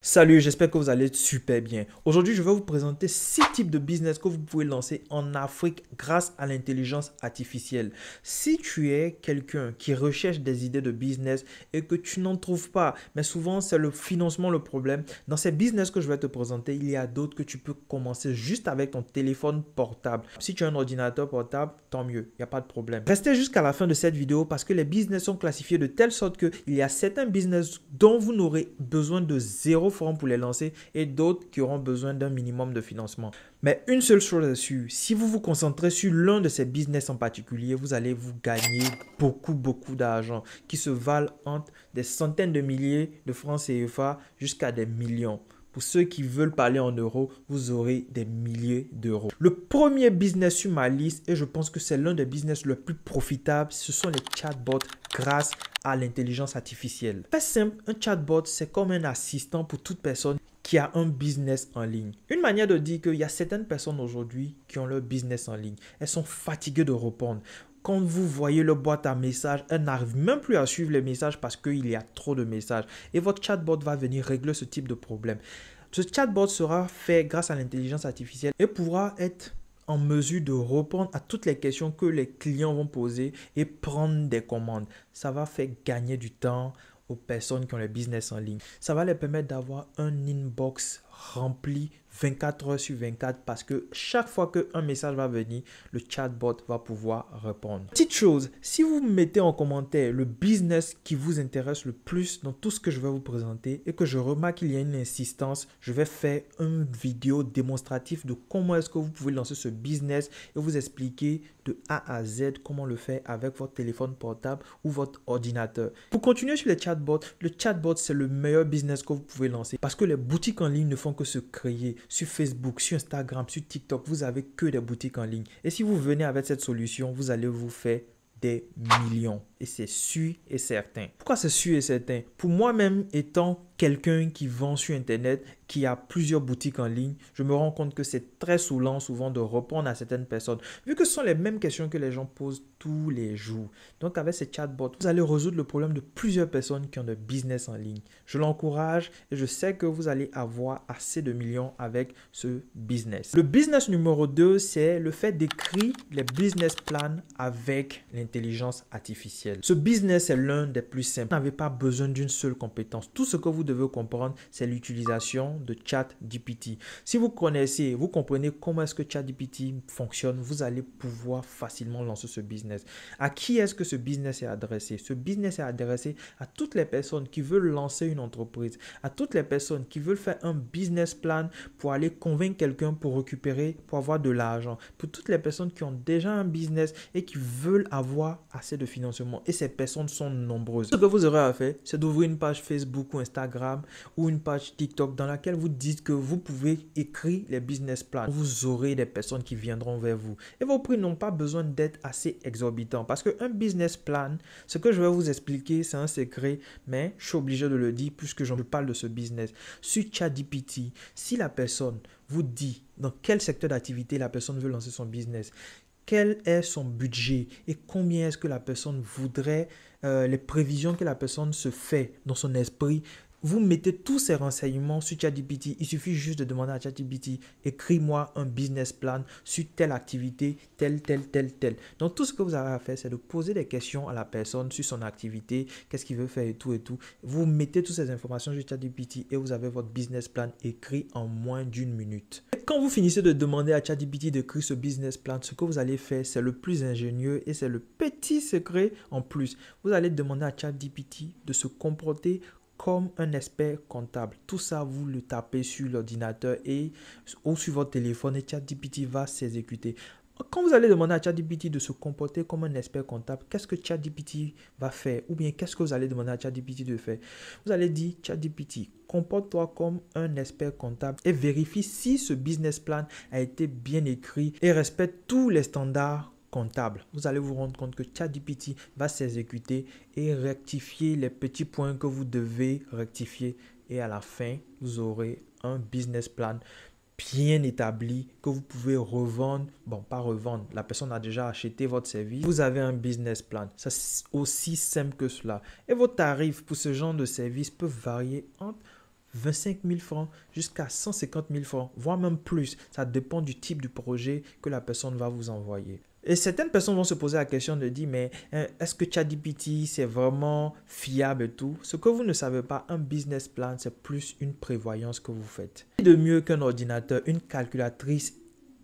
Salut, j'espère que vous allez super bien. Aujourd'hui, je vais vous présenter 6 types de business que vous pouvez lancer en Afrique grâce à l'intelligence artificielle. Si tu es quelqu'un qui recherche des idées de business et que tu n'en trouves pas, mais souvent c'est le financement le problème, dans ces business que je vais te présenter, il y a d'autres que tu peux commencer juste avec ton téléphone portable. Si tu as un ordinateur portable, tant mieux, il n'y a pas de problème. Restez jusqu'à la fin de cette vidéo parce que les business sont classifiés de telle sorte qu'il y a certains business dont vous n'aurez besoin de zéro franc pour les lancer et d'autres qui auront besoin d'un minimum de financement. Mais une seule chose est sûre, si vous vous concentrez sur l'un de ces business en particulier, vous allez vous gagner beaucoup d'argent qui se valent entre des centaines de milliers de francs CFA jusqu'à des millions. Pour ceux qui veulent parler en euros, vous aurez des milliers d'euros. Le premier business sur ma liste, et je pense que c'est l'un des business le plus profitables, ce sont les chatbots grâce à l'intelligence artificielle. Très simple, un chatbot, c'est comme un assistant pour toute personne qui a un business en ligne. Une manière de dire qu'il y a certaines personnes aujourd'hui qui ont leur business en ligne. Elles sont fatiguées de répondre. Quand vous voyez le boîte à messages, elle n'arrive même plus à suivre les messages parce qu'il y a trop de messages. Et votre chatbot va venir régler ce type de problème. Ce chatbot sera fait grâce à l'intelligence artificielle et pourra être en mesure de répondre à toutes les questions que les clients vont poser et prendre des commandes. Ça va faire gagner du temps aux personnes qui ont le business en ligne. Ça va les permettre d'avoir un inbox rempli 24 heures sur 24 parce que chaque fois qu'un message va venir, le chatbot va pouvoir répondre. Petite chose, si vous mettez en commentaire le business qui vous intéresse le plus dans tout ce que je vais vous présenter et que je remarque qu'il y a une insistance, je vais faire une vidéo démonstrative de comment est-ce que vous pouvez lancer ce business et vous expliquer de A à Z comment le faire avec votre téléphone portable ou votre ordinateur. Pour continuer sur les chatbots, le chatbot c'est le meilleur business que vous pouvez lancer parce que les boutiques en ligne ne font que se créer. Sur Facebook, sur Instagram, sur TikTok, vous avez que des boutiques en ligne. Et si vous venez avec cette solution, vous allez vous faire des millions. Et c'est sûr et certain. Pourquoi c'est sûr et certain? Pour moi-même, étant quelqu'un qui vend sur Internet, qui a plusieurs boutiques en ligne, je me rends compte que c'est très saoulant souvent de répondre à certaines personnes, vu que ce sont les mêmes questions que les gens posent tous les jours. Donc avec ces chatbots, vous allez résoudre le problème de plusieurs personnes qui ont de business en ligne. Je l'encourage et je sais que vous allez avoir assez de millions avec ce business. Le business numéro 2, c'est le fait d'écrire les business plans avec l'intelligence artificielle. Ce business est l'un des plus simples. Vous n'avez pas besoin d'une seule compétence. Tout ce que vous devez comprendre, c'est l'utilisation de ChatGPT. Si vous connaissez, vous comprenez comment est-ce que ChatGPT fonctionne, vous allez pouvoir facilement lancer ce business. À qui est-ce que ce business est adressé? Ce business est adressé à toutes les personnes qui veulent lancer une entreprise, à toutes les personnes qui veulent faire un business plan pour aller convaincre quelqu'un pour récupérer, pour avoir de l'argent, pour toutes les personnes qui ont déjà un business et qui veulent avoir assez de financement. Et ces personnes sont nombreuses. Ce que vous aurez à faire, c'est d'ouvrir une page Facebook ou Instagram ou une page TikTok dans laquelle vous dites que vous pouvez écrire les business plans. Vous aurez des personnes qui viendront vers vous. Et vos prix n'ont pas besoin d'être assez exorbitants parce qu'un business plan, ce que je vais vous expliquer, c'est un secret, mais je suis obligé de le dire puisque je parle de ce business. Sur ChatGPT, si la personne vous dit dans quel secteur d'activité la personne veut lancer son business, quel est son budget et combien est-ce que la personne voudrait, les prévisions que la personne se fait dans son esprit. Vous mettez tous ces renseignements sur ChatGPT. Il suffit juste de demander à ChatGPT, écris-moi un business plan sur telle activité, telle. Donc, tout ce que vous avez à faire, c'est de poser des questions à la personne sur son activité, qu'est-ce qu'il veut faire et tout. Vous mettez toutes ces informations sur ChatGPT et vous avez votre business plan écrit en moins d'une minute. Et quand vous finissez de demander à ChatGPT d'écrire ce business plan, ce que vous allez faire, c'est le plus ingénieux et c'est le petit secret en plus. Vous allez demander à ChatGPT de se comporter comme un expert comptable. Tout ça, vous le tapez sur l'ordinateur ou sur votre téléphone et ChatGPT va s'exécuter. Quand vous allez demander à ChatGPT de se comporter comme un expert comptable, qu'est-ce que ChatGPT va faire? Ou bien qu'est-ce que vous allez demander à ChatGPT de faire? Vous allez dire, ChatGPT, comporte-toi comme un expert comptable et vérifie si ce business plan a été bien écrit et respecte tous les standards comptable. Vous allez vous rendre compte que ChatGPT va s'exécuter et rectifier les petits points que vous devez rectifier. Et à la fin, vous aurez un business plan bien établi que vous pouvez revendre. Bon, pas revendre. La personne a déjà acheté votre service. Vous avez un business plan. C'est aussi simple que cela. Et vos tarifs pour ce genre de service peuvent varier entre 25 000 francs jusqu'à 150 000 francs, voire même plus. Ça dépend du type de projet que la personne va vous envoyer. Et certaines personnes vont se poser la question de dire, mais est-ce que ChatGPT, c'est vraiment fiable et tout? Ce que vous ne savez pas, un business plan, c'est plus une prévoyance que vous faites. De mieux qu'un ordinateur, une calculatrice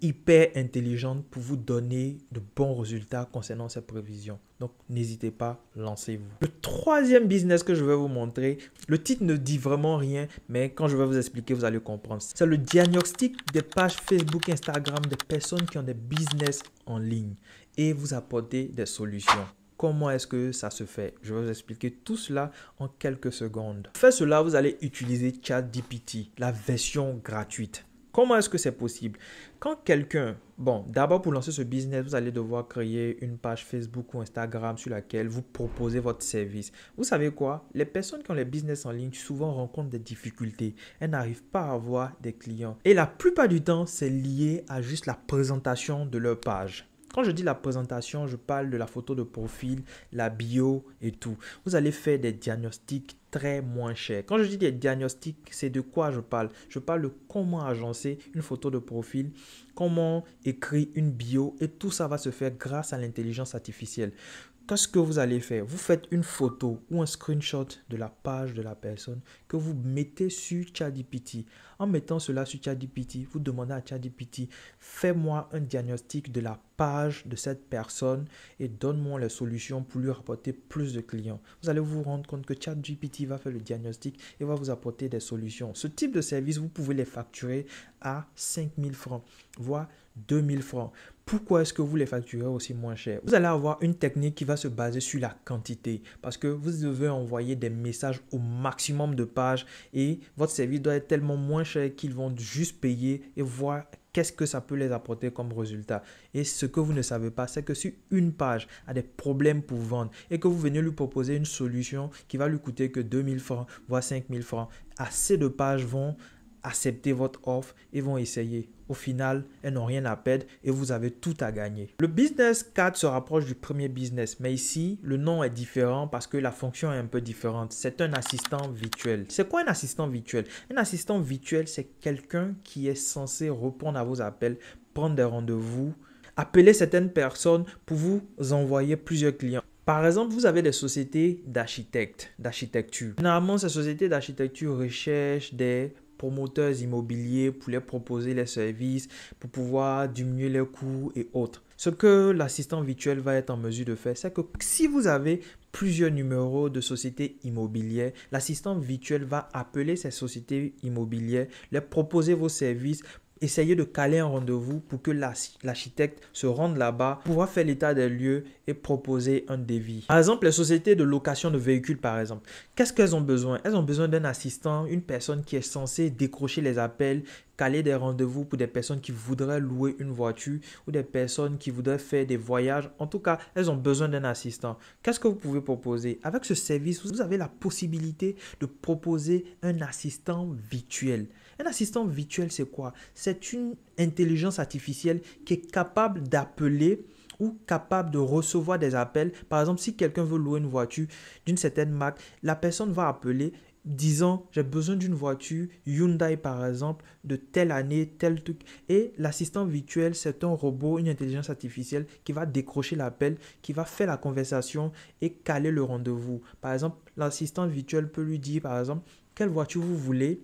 hyper intelligente pour vous donner de bons résultats concernant ces prévisions. Donc, n'hésitez pas, lancez-vous. Le troisième business que je vais vous montrer, le titre ne dit vraiment rien, mais quand je vais vous expliquer, vous allez comprendre. C'est le diagnostic des pages Facebook, Instagram des personnes qui ont des business en ligne et vous apporter des solutions. Comment est-ce que ça se fait? Je vais vous expliquer tout cela en quelques secondes. Pour faire cela, vous allez utiliser ChatGPT, la version gratuite. Comment est-ce que c'est possible? Quand quelqu'un, d'abord pour lancer ce business, vous allez devoir créer une page Facebook ou Instagram sur laquelle vous proposez votre service. Vous savez quoi? Les personnes qui ont les business en ligne souvent rencontrent des difficultés. Elles n'arrivent pas à avoir des clients. Et la plupart du temps, c'est lié à juste la présentation de leur page. Quand je dis la présentation, je parle de la photo de profil, la bio et tout. Vous allez faire des diagnostics très moins chers. Quand je dis des diagnostics, c'est de quoi je parle? Je parle de comment agencer une photo de profil, comment écrire une bio et tout ça va se faire grâce à l'intelligence artificielle. Qu'est-ce que vous allez faire? Vous faites une photo ou un screenshot de la page de la personne que vous mettez sur ChatGPT. En mettant cela sur ChatGPT, vous demandez à ChatGPT, fais-moi un diagnostic de la page de cette personne et donne-moi les solutions pour lui rapporter plus de clients. Vous allez vous rendre compte que ChatGPT va faire le diagnostic et va vous apporter des solutions. Ce type de service, vous pouvez les facturer à 5 000 francs, voire 2 000 francs. Pourquoi est-ce que vous les facturez aussi moins cher? Vous allez avoir une technique qui va se baser sur la quantité parce que vous devez envoyer des messages au maximum de pages et votre service doit être tellement moins cher qu'ils vont juste payer et voir qu'est-ce que ça peut les apporter comme résultat. Et ce que vous ne savez pas, c'est que si une page a des problèmes pour vendre et que vous venez lui proposer une solution qui va lui coûter que 2 000 francs, voire 5 000 francs, assez de pages vont accepter votre offre et vont essayer. Au final, elles n'ont rien à perdre et vous avez tout à gagner. Le business 4 se rapproche du premier business, mais ici, le nom est différent parce que la fonction est un peu différente. C'est un assistant virtuel. C'est quoi un assistant virtuel? Un assistant virtuel, c'est quelqu'un qui est censé répondre à vos appels, prendre des rendez-vous, appeler certaines personnes pour vous envoyer plusieurs clients. Par exemple, vous avez des sociétés d'architecture. Généralement, ces sociétés d'architecture recherchent des promoteurs immobiliers pour les proposer les services, pour pouvoir diminuer les coûts et autres. Ce que l'assistant virtuel va être en mesure de faire, c'est que si vous avez plusieurs numéros de sociétés immobilières, l'assistant virtuel va appeler ces sociétés immobilières, les proposer vos services, essayez de caler un rendez-vous pour que l'architecte se rende là-bas, pouvoir faire l'état des lieux et proposer un devis. Par exemple, les sociétés de location de véhicules, par exemple, qu'est-ce qu'elles ont besoin? Elles ont besoin d'un assistant, une personne qui est censée décrocher les appels, caler des rendez-vous pour des personnes qui voudraient louer une voiture ou des personnes qui voudraient faire des voyages. En tout cas, elles ont besoin d'un assistant. Qu'est-ce que vous pouvez proposer? Avec ce service, vous avez la possibilité de proposer un assistant virtuel. Un assistant virtuel, c'est quoi? C'est une intelligence artificielle qui est capable d'appeler ou capable de recevoir des appels. Par exemple, si quelqu'un veut louer une voiture d'une certaine marque, la personne va appeler disant j'ai besoin d'une voiture Hyundai par exemple de telle année, tel truc. Et l'assistant virtuel, c'est un robot, une intelligence artificielle qui va décrocher l'appel, qui va faire la conversation et caler le rendez-vous. Par exemple, l'assistant virtuel peut lui dire par exemple quelle voiture vous voulez,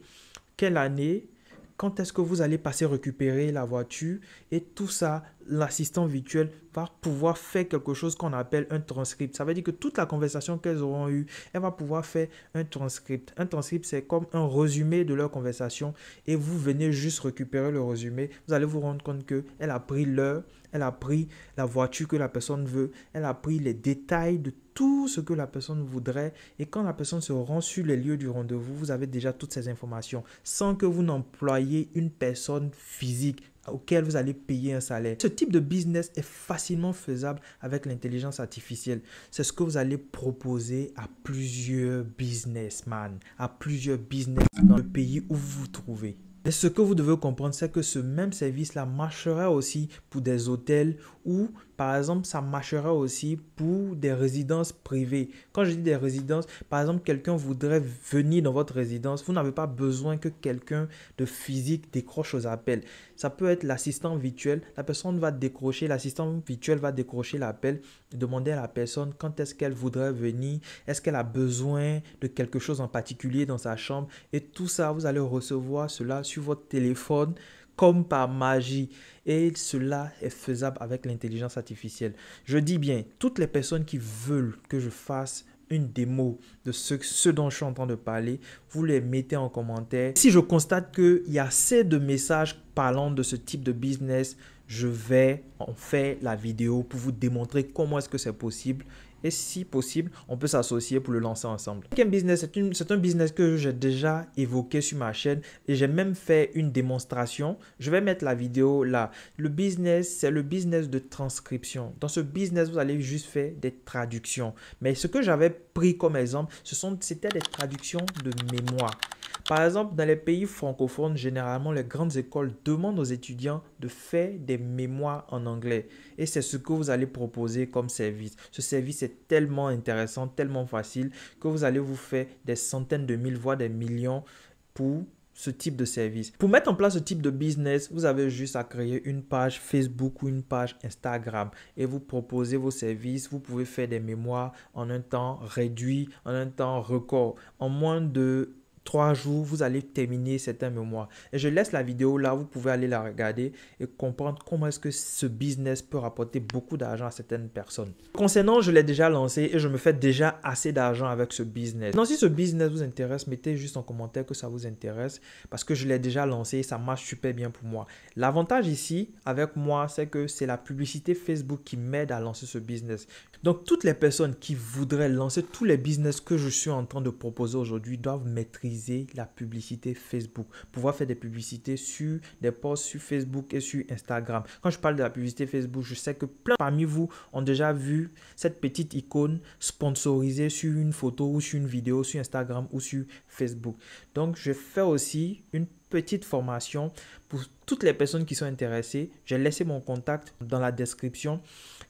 quelle année, quand est-ce que vous allez passer récupérer la voiture et tout ça, l'assistant virtuel va pouvoir faire quelque chose qu'on appelle un transcript. Ça veut dire que toute la conversation qu'elles auront eue, elle va pouvoir faire un transcript. Un transcript, c'est comme un résumé de leur conversation et vous venez juste récupérer le résumé. Vous allez vous rendre compte qu'elle a pris l'heure, elle a pris la voiture que la personne veut, elle a pris les détails de tout ce que la personne voudrait et quand la personne se rend sur les lieux du rendez-vous, vous avez déjà toutes ces informations sans que vous n'employiez une personne physique auquel vous allez payer un salaire. Ce type de business est facilement faisable avec l'intelligence artificielle. C'est ce que vous allez proposer à plusieurs businessmen, à plusieurs business dans le pays où vous vous trouvez. Et ce que vous devez comprendre, c'est que ce même service-là marcherait aussi pour des hôtels ou, Par exemple, ça marchera aussi pour des résidences privées. Quand je dis des résidences, par exemple, quelqu'un voudrait venir dans votre résidence. Vous n'avez pas besoin que quelqu'un de physique décroche aux appels. Ça peut être l'assistant virtuel. La personne va décrocher, l'assistant virtuel va décrocher l'appel, demander à la personne quand est-ce qu'elle voudrait venir, est-ce qu'elle a besoin de quelque chose en particulier dans sa chambre. Et tout ça, vous allez recevoir cela sur votre téléphone comme par magie. Et cela est faisable avec l'intelligence artificielle. Je dis bien, toutes les personnes qui veulent que je fasse une démo de ce dont je suis en train de parler, vous les mettez en commentaire. Si je constate qu'il y a assez de messages parlant de ce type de business, je vais en faire la vidéo pour vous démontrer comment est-ce que c'est possible. Et si possible, on peut s'associer pour le lancer ensemble. Un business, c'est un business que j'ai déjà évoqué sur ma chaîne et j'ai même fait une démonstration. Je vais mettre la vidéo là. Le business, c'est le business de transcription. Dans ce business, vous allez juste faire des traductions. Mais ce que j'avais pris comme exemple, c'était des traductions de mémoire. Par exemple, dans les pays francophones, généralement, les grandes écoles demandent aux étudiants de faire des mémoires en anglais. Et c'est ce que vous allez proposer comme service. Ce service est tellement intéressant, tellement facile que vous allez vous faire des centaines de mille, voire des millions pour ce type de service. Pour mettre en place ce type de business, vous avez juste à créer une page Facebook ou une page Instagram et vous proposez vos services. Vous pouvez faire des mémoires en un temps réduit, en un temps record. En moins de 3 jours, vous allez terminer certains mémoires. Et je laisse la vidéo là, vous pouvez aller la regarder et comprendre comment est-ce que ce business peut rapporter beaucoup d'argent à certaines personnes. Concernant, je l'ai déjà lancé et je me fais déjà assez d'argent avec ce business. Donc, si ce business vous intéresse, mettez juste en commentaire que ça vous intéresse parce que je l'ai déjà lancé et ça marche super bien pour moi. L'avantage ici, avec moi, c'est que c'est la publicité Facebook qui m'aide à lancer ce business. Donc, toutes les personnes qui voudraient lancer tous les business que je suis en train de proposer aujourd'hui doivent maîtriser la publicité Facebook, pouvoir faire des publicités sur des posts sur Facebook et sur Instagram. Quand je parle de la publicité Facebook, je sais que plein parmi vous ont déjà vu cette petite icône sponsorisée sur une photo ou sur une vidéo sur Instagram ou sur Facebook. Donc, je fais aussi une petite formation pour toutes les personnes qui sont intéressées. J'ai laissé mon contact dans la description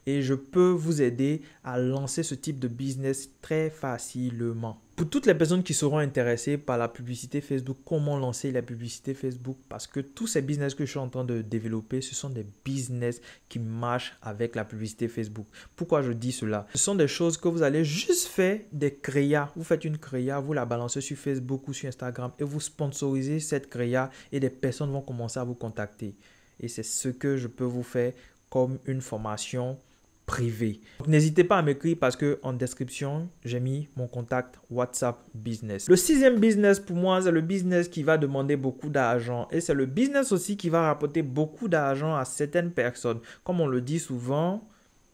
et je peux vous aider à lancer ce type de business très facilement. Pour toutes les personnes qui seront intéressées par la publicité Facebook, comment lancer la publicité Facebook, parce que tous ces business que je suis en train de développer, ce sont des business qui marchent avec la publicité Facebook. Pourquoi je dis cela? Ce sont des choses que vous allez juste faire des créas. Vous faites une créa, vous la balancez sur Facebook ou sur Instagram et vous sponsorisez cette créa et des personnes vont commencer à vous contacter. Et c'est ce que je peux vous faire comme une formation privé. N'hésitez pas à m'écrire parce que en description, j'ai mis mon contact WhatsApp Business. Le 6e business pour moi, c'est le business qui va demander beaucoup d'argent et c'est le business aussi qui va rapporter beaucoup d'argent à certaines personnes. Comme on le dit souvent,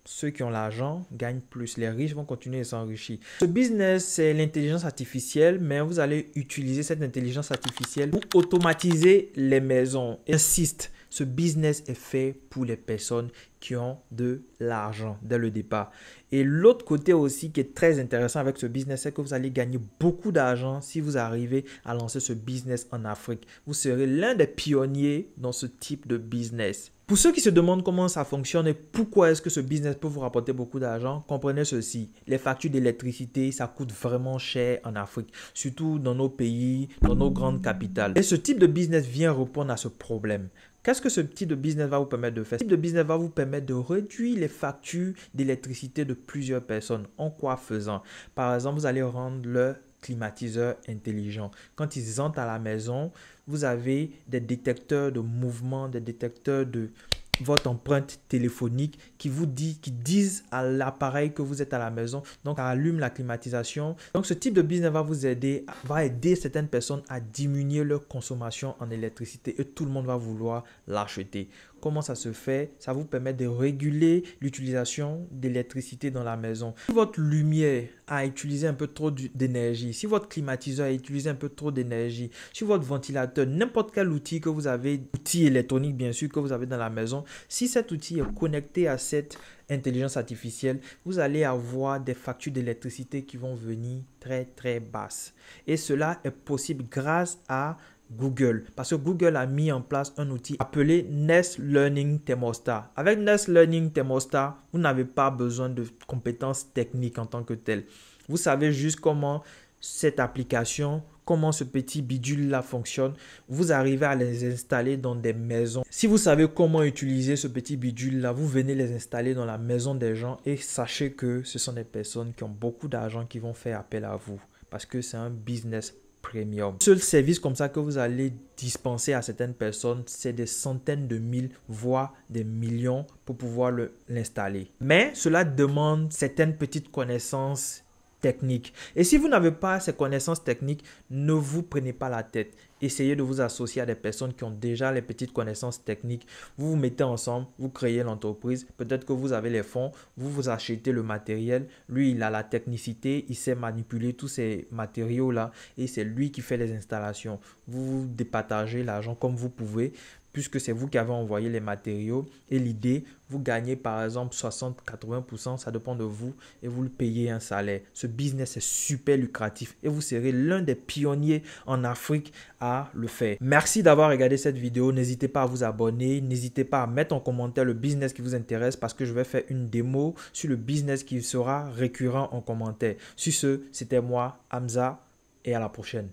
ceux qui ont l'argent gagnent plus. Les riches vont continuer à s'enrichir. Ce business, c'est l'intelligence artificielle, mais vous allez utiliser cette intelligence artificielle pour automatiser les maisons. J'insiste, ce business est fait pour les personnes qui ont de l'argent dès le départ. Et l'autre côté aussi qui est très intéressant avec ce business, c'est que vous allez gagner beaucoup d'argent si vous arrivez à lancer ce business en Afrique. Vous serez l'un des pionniers dans ce type de business. Pour ceux qui se demandent comment ça fonctionne et pourquoi est-ce que ce business peut vous rapporter beaucoup d'argent, comprenez ceci. Les factures d'électricité, ça coûte vraiment cher en Afrique, surtout dans nos pays, dans nos grandes capitales. Et ce type de business vient répondre à ce problème. Qu'est-ce que ce type de business va vous permettre de faire? Ce type de business va vous permettre de réduire les factures d'électricité de plusieurs personnes. En quoi faisant? Par exemple, vous allez rendre leur climatiseur intelligent. Quand ils entrent à la maison, vous avez des détecteurs de mouvement, des détecteurs de votre empreinte téléphonique qui disent à l'appareil que vous êtes à la maison. Donc, ça allume la climatisation. Donc, ce type de business va aider certaines personnes à diminuer leur consommation en électricité et tout le monde va vouloir l'acheter. Comment ça se fait? Ça vous permet de réguler l'utilisation d'électricité dans la maison. Si votre lumière a utilisé un peu trop d'énergie, si votre climatiseur a utilisé un peu trop d'énergie, si votre ventilateur, n'importe quel outil que vous avez, outil électronique bien sûr que vous avez dans la maison, si cet outil est connecté à cette intelligence artificielle, vous allez avoir des factures d'électricité qui vont venir très basses. Et cela est possible grâce à Google. Parce que Google a mis en place un outil appelé Nest Learning Thermostat. Avec Nest Learning Thermostat, vous n'avez pas besoin de compétences techniques en tant que telles. Vous savez juste comment cette application, comment ce petit bidule-là fonctionne. Vous arrivez à les installer dans des maisons. Si vous savez comment utiliser ce petit bidule-là, vous venez les installer dans la maison des gens et sachez que ce sont des personnes qui ont beaucoup d'argent qui vont faire appel à vous parce que c'est un business premium. Seul service comme ça que vous allez dispenser à certaines personnes, c'est des centaines de mille, voire des millions pour pouvoir l'installer. Mais cela demande certaines petites connaissances techniques. Et si vous n'avez pas ces connaissances techniques, ne vous prenez pas la tête. Essayez de vous associer à des personnes qui ont déjà les petites connaissances techniques. Vous vous mettez ensemble, vous créez l'entreprise. Peut-être que vous avez les fonds, vous vous achetez le matériel. Lui, il a la technicité, il sait manipuler tous ces matériaux-là et c'est lui qui fait les installations. Vous départagez l'argent comme vous pouvez, puisque c'est vous qui avez envoyé les matériaux et l'idée, vous gagnez par exemple 60-80%, ça dépend de vous et vous le payez un salaire. Ce business est super lucratif et vous serez l'un des pionniers en Afrique à le faire. Merci d'avoir regardé cette vidéo. N'hésitez pas à vous abonner, n'hésitez pas à mettre en commentaire le business qui vous intéresse parce que je vais faire une démo sur le business qui sera récurrent en commentaire. Sur ce, c'était moi, Hamza, et à la prochaine.